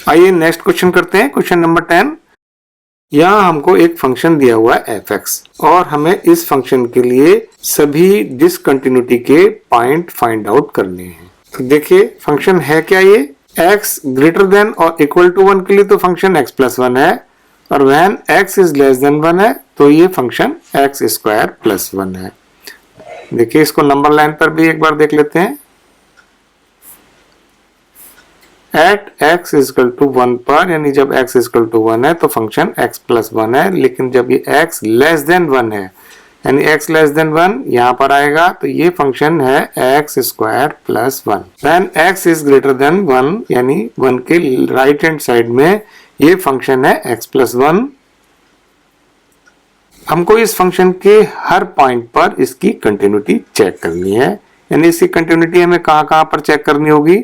आइए next question करते हैं, क्वेश्चन नंबर 10। यहाँ हमको एक फंक्शन दिया हुआ है एफ और हमें इस फंक्शन के लिए सभी डिसकंटिन्यूटी के पॉइंट फाइंड आउट करने हैं। तो देखिए फंक्शन है क्या, ये x ग्रेटर देन और इक्वल टू 1 के लिए तो फंक्शन x प्लस 1 है, और when x is less than 1 है तो ये फंक्शन x स्क्वायर प्लस 1 है। देखिए इसको नंबर लाइन पर भी एक बार देख लेते हैं। एट x इजकल टू 1 पर, यानी जब x इजकल टू 1 है तो फंक्शन x प्लस 1 है, लेकिन जब ये x लेस देन 1 है यानी x लेस देन 1 यहाँ पर आएगा तो ये फंक्शन है x square plus 1। When x is greater than 1 यानी 1 के राइट हैंड साइड में ये फंक्शन है x प्लस 1। हमको इस फंक्शन के हर पॉइंट पर इसकी कंटिन्यूटी चेक करनी है, यानी इसकी कंटिन्यूटी हमें कहाँ पर चेक करनी होगी,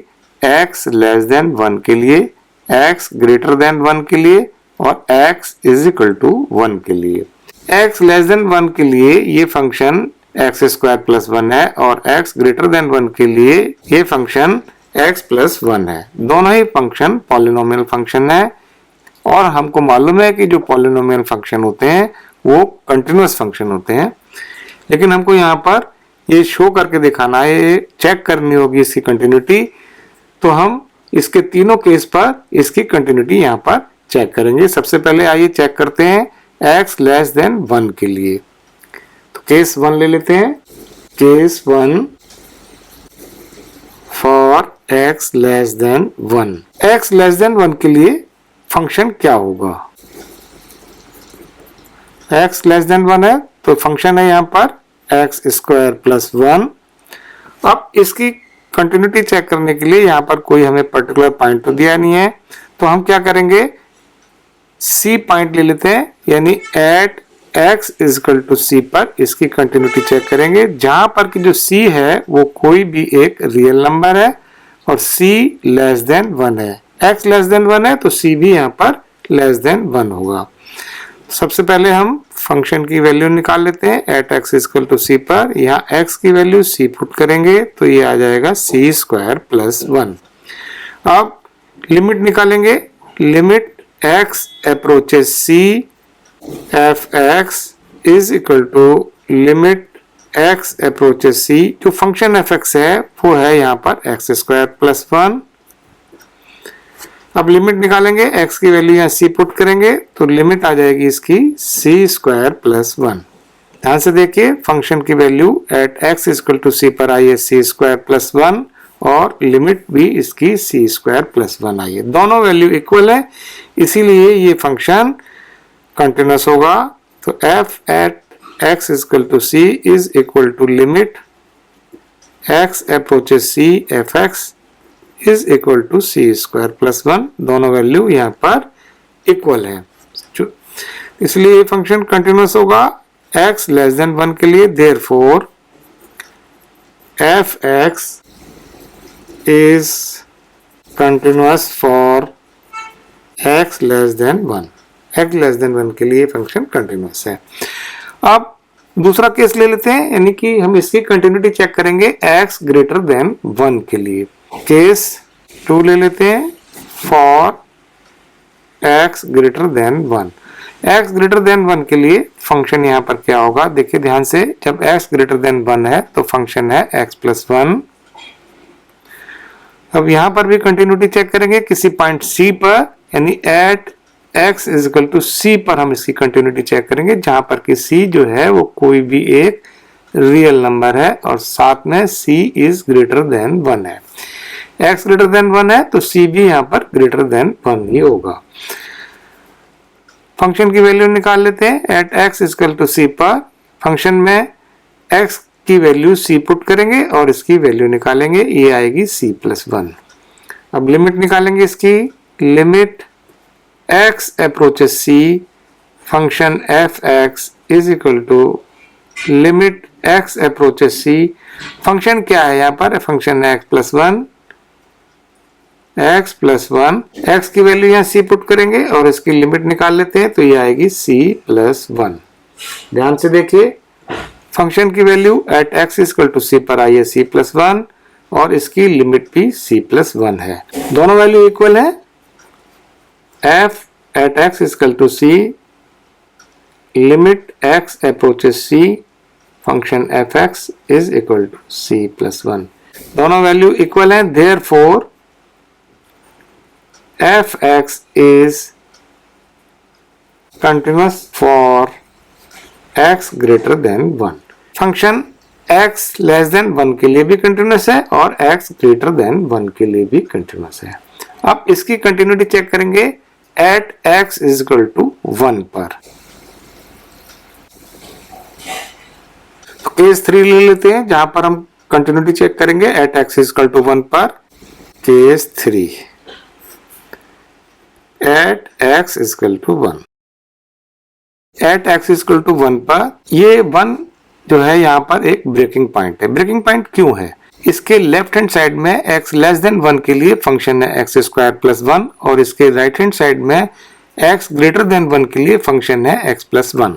x लेस देन 1 के लिए, x ग्रेटर देन 1 के लिए और x इज इक्वल टू 1 के लिए। x लेस देन 1 के लिए ये फंक्शन x स्क्वायर प्लस 1 है और x ग्रेटर देन 1 के लिए ये फंक्शन x प्लस 1 है। दोनों ही फंक्शन पॉलिनोमियल फंक्शन है और हमको मालूम है कि जो पॉलिनोमियल फंक्शन होते हैं वो कंटिन्यूअस फंक्शन होते हैं, लेकिन हमको यहाँ पर ये शो करके दिखाना है, ये चेक करनी होगी इसकी कंटिन्यूटी। तो हम इसके तीनों केस पर इसकी कंटिन्यूटी यहाँ पर चेक करेंगे। सबसे पहले आइए चेक करते हैं x लेस देन 1 के लिए। तो केस 1 ले लेते हैं। Case 1 for x less than 1। x less than 1 के लिए फंक्शन क्या होगा, x लेस देन 1 है तो फंक्शन है यहाँ पर x स्क्वायर प्लस 1। अब इसकी कंटिन्यूटी चेक करने के लिए यहाँ पर कोई हमें पर्टिकुलर पॉइंट तो दिया नहीं है, तो हम क्या करेंगे, C पॉइंट ले लेते हैं, यानी at x is equal to C पर इसकी कंटिन्यूटी चेक करेंगे, जहां पर कि जो C है वो कोई भी एक रियल नंबर है और C लेस देन 1 है। x लेस देन 1 है तो C भी यहाँ पर लेस देन 1 होगा। सबसे पहले हम फंक्शन की वैल्यू निकाल लेते हैं। At x is equal to C पर यहाँ x की वैल्यू C पुट करेंगे तो ये आ जाएगा C स्क्वायर प्लस 1। अब लिमिट निकालेंगे, limit x approaches C f(x) is equal to limit x approaches C। जो फंक्शन f(x) है वो है यहाँ पर x स्क्वायर प्लस 1। अब लिमिट निकालेंगे, x की वैल्यू यहाँ C पुट करेंगे तो लिमिट आ जाएगी इसकी C स्क्वायर प्लस 1। ध्यान से देखिए फंक्शन की value at x equal to C पर आई है C स्क्वायर प्लस 1 और लिमिट भी इसकी C स्क्वायर प्लस 1 आई है। दोनों वैल्यू इक्वल है, इसीलिए ये फंक्शन कंटिन्यूअस होगा। तो f at x equal to C is equal to limit x approaches C f(x) is equal to C square plus 1। दोनों वैल्यू यहाँ पर इक्वल है, इसलिए ये फंक्शन कंटिन्यूअस होगा x लेस देन 1 के लिए। Therefore f(x) is continuous for x less than 1। x less than 1 के लिए फंक्शन कंटिन्यूअस है। अब दूसरा केस ले लेते हैं, यानी कि हम इसकी कंटिन्यूटी चेक करेंगे x ग्रेटर देन 1 के लिए। केस 2 ले लेते हैं for x greater than 1। x greater than 1 के लिए फंक्शन यहाँ पर क्या होगा, देखिए ध्यान से, जब x ग्रेटर देन 1 है तो फंक्शन है x प्लस 1। अब यहाँ पर भी कंटिन्यूटी चेक करेंगे किसी पॉइंट C पर, यानी at x is equal to C पर हम इसकी कंटिन्यूटी चेक करेंगे, जहां पर कि C जो है वो कोई भी एक रियल नंबर है और साथ में C इज ग्रेटर देन 1 है। x ग्रेटर देन 1 है तो C भी यहाँ पर ग्रेटर देन 1 ही होगा। फंक्शन की वैल्यू निकाल लेते हैं। At x is equal to C पर फंक्शन में x की वैल्यू C पुट करेंगे और इसकी वैल्यू निकालेंगे, ये आएगी C प्लस 1। अब लिमिट निकालेंगे इसकी, limit x approaches C function f(x) is equal to limit x approaches C। Function क्या है यहाँ पर, फंक्शन है x plus 1, x plus 1। x की वैल्यू यहाँ C पुट करेंगे और इसकी लिमिट निकाल लेते हैं तो ये आएगी C प्लस 1। ध्यान से देखिए फंक्शन की value at x equal to C पर आई है C प्लस 1 और इसकी लिमिट भी C प्लस 1 है। दोनों वैल्यू इक्वल है, f at x is equal to c, limit x approaches c, function fx is equal to c plus 1. दोनों value equal हैं, therefore fx is continuous for x greater than 1. Function x less than 1 के लिए भी continuous है और x greater than 1 के लिए भी कंटिन्यूस है. अब इसकी कंटिन्यूटी चेक करेंगे at x is equal to 1 पर. तो केस 3 ले लेते हैं जहां पर हम कंटिन्यूटी चेक करेंगे at x is equal to 1 पर. Case 3 at x is equal to 1. At x is equal to 1 पर ये 1 जो है यहाँ पर एक ब्रेकिंग पॉइंट है. ब्रेकिंग पॉइंट क्यों है? इसके लेफ्ट हैंड साइड में x लेस देन 1 के लिए फंक्शन है x स्क्वायर प्लस 1 और इसके राइट हैंड साइड में x ग्रेटर देन 1 के लिए फंक्शन है x प्लस 1.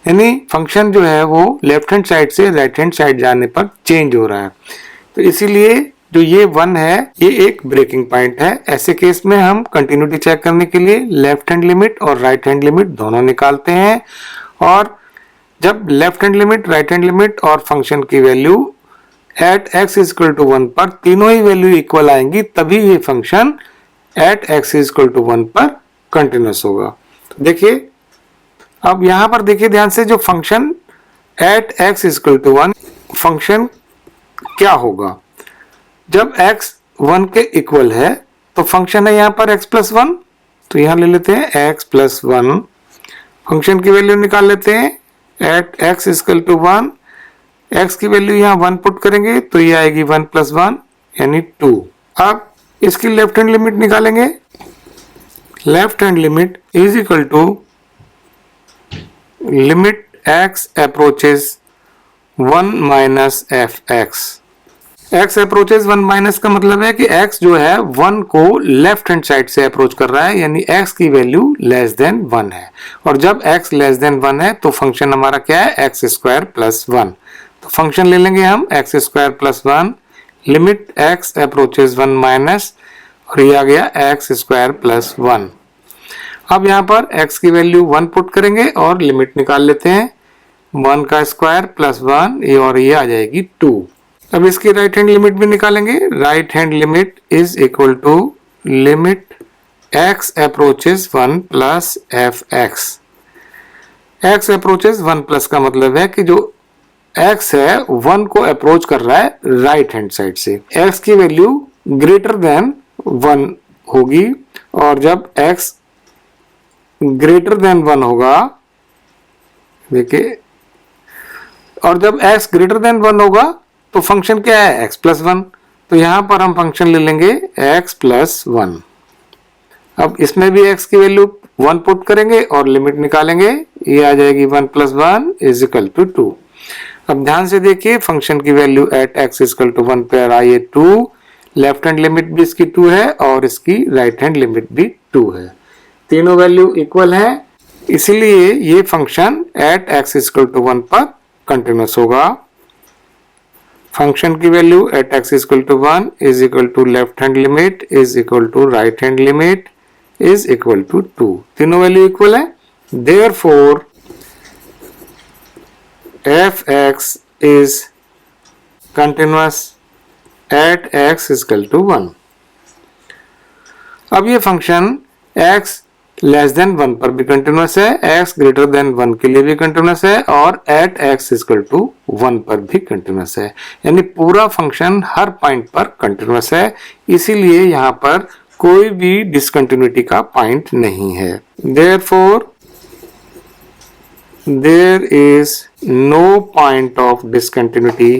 यानी फंक्शन जो है वो लेफ्ट हैंड साइड से राइट हैंड साइड जाने पर चेंज हो रहा है. तो इसीलिए जो ये 1 है ये एक ब्रेकिंग पॉइंट है. ऐसे केस में हम कंटिन्यूटी चेक करने के लिए लेफ्ट हैंड लिमिट और राइट हैंड लिमिट दोनों निकालते हैं और जब left hand limit right hand limit और फंक्शन की value at x is equal to 1 पर तीनों ही वैल्यू इक्वल आएंगी तभी ये function at x is equal to 1 पर कंटिन्यूस होगा. तो देखिए अब यहां पर देखिए ध्यान से, जो function at x is equal to 1 function क्या होगा जब x 1 के इक्वल है. तो फंक्शन है यहाँ पर x प्लस 1. तो यहां ले लेते हैं x प्लस 1. फंक्शन की वैल्यू निकाल लेते हैं at x is equal to 1. x की वैल्यू यहाँ 1 पुट करेंगे तो ये आएगी 1 प्लस 1 यानी 2. अब इसकी लेफ्ट हैंड लिमिट निकालेंगे. Left hand limit is equal to limit x approaches 1 minus fx. x approaches 1 minus का मतलब है कि x जो है 1 को लेफ्ट हैंड साइड से अप्रोच कर रहा है यानी x की वैल्यू लेस देन 1 है और जब x लेस देन 1 है तो फंक्शन हमारा क्या है x स्क्वायर प्लस 1. तो फंक्शन ले लेंगे हम x square plus 1 limit x approaches 1 minus और ये आ गया x स्क्वायर प्लस 1. अब यहाँ पर x की वैल्यू 1 पुट करेंगे और लिमिट निकाल लेते हैं 1 का स्क्वायर प्लस 1 ये और ये आ जाएगी 2. अब इसकी राइट हैंड लिमिट भी निकालेंगे. Right hand limit is equal to limit x approaches 1 plus fx. x approaches 1 plus का मतलब है कि जो x है 1 को अप्रोच कर रहा है राइट हैंड साइड से. x की वैल्यू ग्रेटर देन 1 होगी और जब x ग्रेटर देन 1 होगा देखिए और जब x ग्रेटर देन 1 होगा तो फंक्शन क्या है x प्लस 1. तो यहां पर हम फंक्शन ले लेंगे x प्लस 1. अब इसमें भी x की वैल्यू 1 पुट करेंगे और लिमिट निकालेंगे. ये आ जाएगी 1 प्लस 1 इज इक्वल टू 2. अब ध्यान से देखिए फंक्शन की value at x is equal to 1 पर आई है 2. लेफ्ट हैंड लिमिट भी इसकी 2 है और इसकी राइट हैंड लिमिट भी 2 है. तीनों वैल्यू इक्वल है इसलिए ये function at x is equal to 1 पर कंटिन्यूस होगा. फंक्शन की value at x is equal to 1 is equal to left hand limit is equal to right hand limit is equal to 2. तीनों value equal है. Therefore fx is continuous at x is equal to 1. अब ये function x less than 1 पर भी continuous है, x greater than 1 के लिए भी कंटिन्यूस है और at x is equal to 1 पर भी कंटिन्यूस है. यानी पूरा फंक्शन हर पॉइंट पर कंटिन्यूस है. इसीलिए यहाँ पर कोई भी डिसकंटिन्यूटी का पॉइंट नहीं है. Therefore there is no point of discontinuity